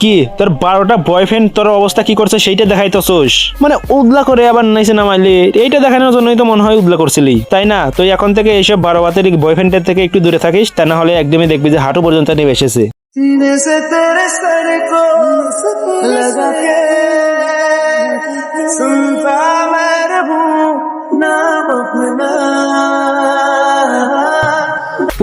কি তোর 12টা বয়ফ্রেন্ড তোর অবস্থা কি করছে সেইটা দেখাইতেছোস? মানে উদলা করে আবার নাইছে নামাইলি, এইটা দেখানোর জন্যই তো মনে হয় উদলা করছিলি, তাই না? তুই এখন থেকে এইসব 12 বাতের বয়ফ্রেন্ডের থেকে একটু দূরে থাকিস, তা না হলে একদমই দেখবি যে হাঁটু পর্যন্ত নেমে এসেছে। सीने से तेरे सर को लगा के सुनता मैं रहूं नाम अपना।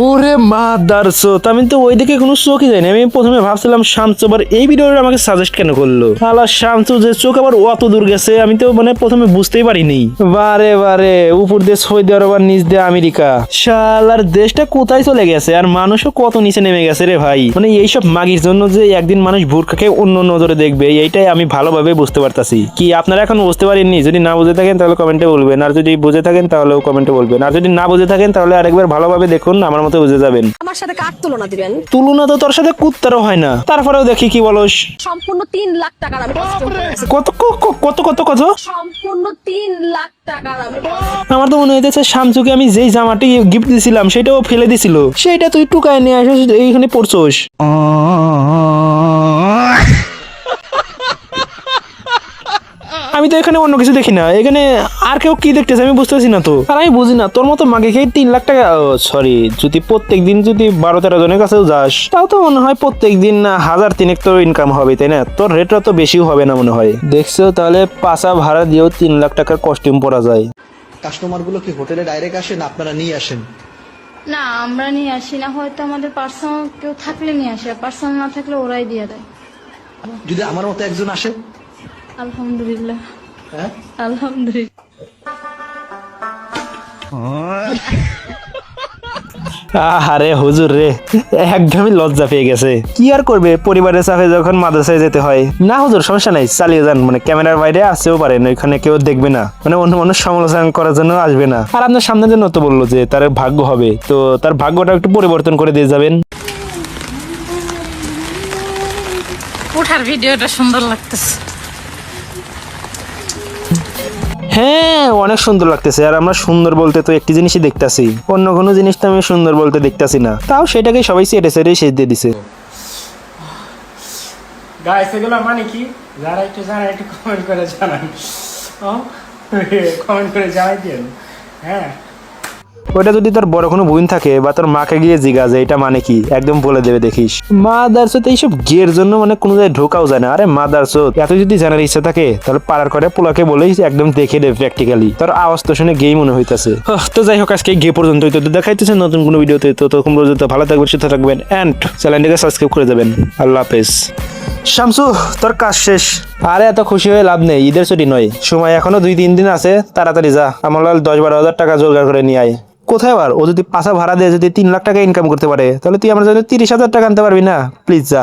ওরে মাদারচোদ, আমি তো ওইদিকে কোনো চোখই যাইনি। আমি প্রথমে ভাবছিলাম শামসু আবার এই ভিডিওটা আমাকে সাজেস্ট কেন করলো। শালা শামসু যে চোখ আবার অত দূর গেছে আমি তো মানে প্রথমে বুঝতেই পারিনি। বারে বারে উপর দিয়ে সৌদি আরব আর নিচ দিয়ে আমেরিকা, শালার দেশটা কোথায় চলে গেছে আর মানুষও কত নিচে নেমে গেছে রে ভাই। মানে এইসব মাগির জন্য যে একদিন মানুষ বুরকাকে অন্য নজরে দেখবে, এইটাই আমি ভালোভাবে বুঝতে পারতাছি। কি আপনারা এখন বুঝতে পারেননি? যদি না বুঝে থাকেন তাহলে কমেন্টে বলবেন, আর যদি বুঝে থাকেন তাহলেও কমেন্টে বলবেন, আর যদি না বুঝে থাকেন তাহলে আরেকবার ভালোভাবে দেখুন, আমার মতো বুঝে যাবেন। আমার সাথে কার তুলনা দিবেন? তুলনা তো তোর সাথে কুত্তারও হয় না, তারপরেও দেখি কি বলস। সম্পূর্ণ 3 লাখ টাকার আমি কস্টিউম করেছি। কত কত কত কত? সম্পূর্ণ 3 লাখ টাকার আমি। আমার তো মনে হইতেছে শামসুকে আমি যেই জামাটি গিফট দিছিলাম সেটাও ফেলে দিছিল, সেটা তুই টুকায় নিয়ে আসিস এইখানে পড়ছোস। আমি তো এখানে অন্য কিছু দেখি না, এখানে আর কেউ কি দেখতেছে আমি বুঝতেছি না তো। আর আমি বুঝি না তোর মতো মাকে খেয়ে 3 লাখ টাকা, সরি, যদি প্রত্যেক দিন যদি 12-13 জনের কাছেও যাস তাও তো মনে হয় প্রত্যেক দিন 1000-3 তো ইনকাম হবে, তাই না? তোর রেটটা তো বেশিও হবে না মনে হয়। দেখছো তাহলে পাশা ভাড়া দিয়েও 3 লাখ টাকার কস্টিউম পরা যায়। কাস্টমারগুলো কি হোটেলে ডাইরেক্ট আসেন, আপনারা নিয়ে আসেন? না, আমরা নিয়ে আসি না, হয়তো আমাদের পার্সোনাল কেউ থাকলে নিয়ে আসে, পার্সোনাল না থাকলে ওরাই দিয়ে দেয়। যদি আমার মতো একজন আসে? আলহামদুলিল্লাহ, হ্যাঁ, আলহামদুলিল্লাহ। আরে হুজুর রে, একদমই লজ্জা পেয়ে গেছে। কি আর করবে, পরিবারের চাপে যখন মাদ্রাসায় যেতে হয়। না হুজুর সমস্যা নাই, চালিয়ে যান, মানে ক্যামেরার বাইরে আসতেও পারেন, ওইখানে কেউ দেখবে না, মানে অন্য মানুষ সমালোচনা করার জন্য আসবে না। আর আপনার সামনে জন্য তো বললো যে তার ভাগ্য হবে, তো তার ভাগ্যটা একটু পরিবর্তন করে দিয়ে যাবেন। ওঠার ভিডিওটা সুন্দর লাগতেছে। হ্যাঁ অনেক সুন্দর লাগতেছে, আর আমরা সুন্দর বলতে তো একটি জিনিসই দেখতাছি, অন্য কোনো জিনিস তো আমি সুন্দর বলতে দেখতাছি না, তাও সেটাকে সবাই সেটে সেটে শেষ দিয়ে দিছে। গাইস এগুলো মানে কি, যারা একটু জানেন একটু কমেন্ট করে জানান, কমেন্ট করে জানাই দিন। হ্যাঁ, ওইটা যদি তোর বড় কোনো বোন থাকে বা তোর মাকে গিয়ে জিজ্ঞা যে এটা মানে কি, একদম বলে দেবে দেখিস। মাদারচোদ এইসব গের জন্য মানে কোনো জায়গায় ঢোকাও যায় না। আরে মাদারচোদ, এত যদি জানার ইচ্ছা থাকে তাহলে পাড়ার করে পোলাকে বলেই একদম দেখে দে প্র্যাকটিক্যালি, তোর আওয়াজ তো শুনে গেই মনে হইতাছে। তো যাই হোক, আজকে গে পর্যন্তই, তো দেখাইতেছে নতুন কোনো ভিডিওতে, তো তখন পর্যন্ত ভালো থাকবেন, সুস্থ থাকবেন, এন্ড চ্যানেলটিকে সাবস্ক্রাইব করে দেবেন। আল্লাহ হাফেজ। শামসু তোর কাজ শেষ। আরে এত খুশি হয়ে লাভ নেই, ঈদের ছুটি নয়, সময় এখনো 2-3 দিন আছে, তাড়াতাড়ি যা, আমার 10-12 হাজার টাকা জোগাড় করে নিয়ে আয়। কোথায় আবার, ও যদি পাশা ভাড়া দিয়ে যদি 3 লাখ টাকা ইনকাম করতে পারে তাহলে তুই আমার জন্য 30,000 টাকা আনতে পারবি না? প্লিজ যা।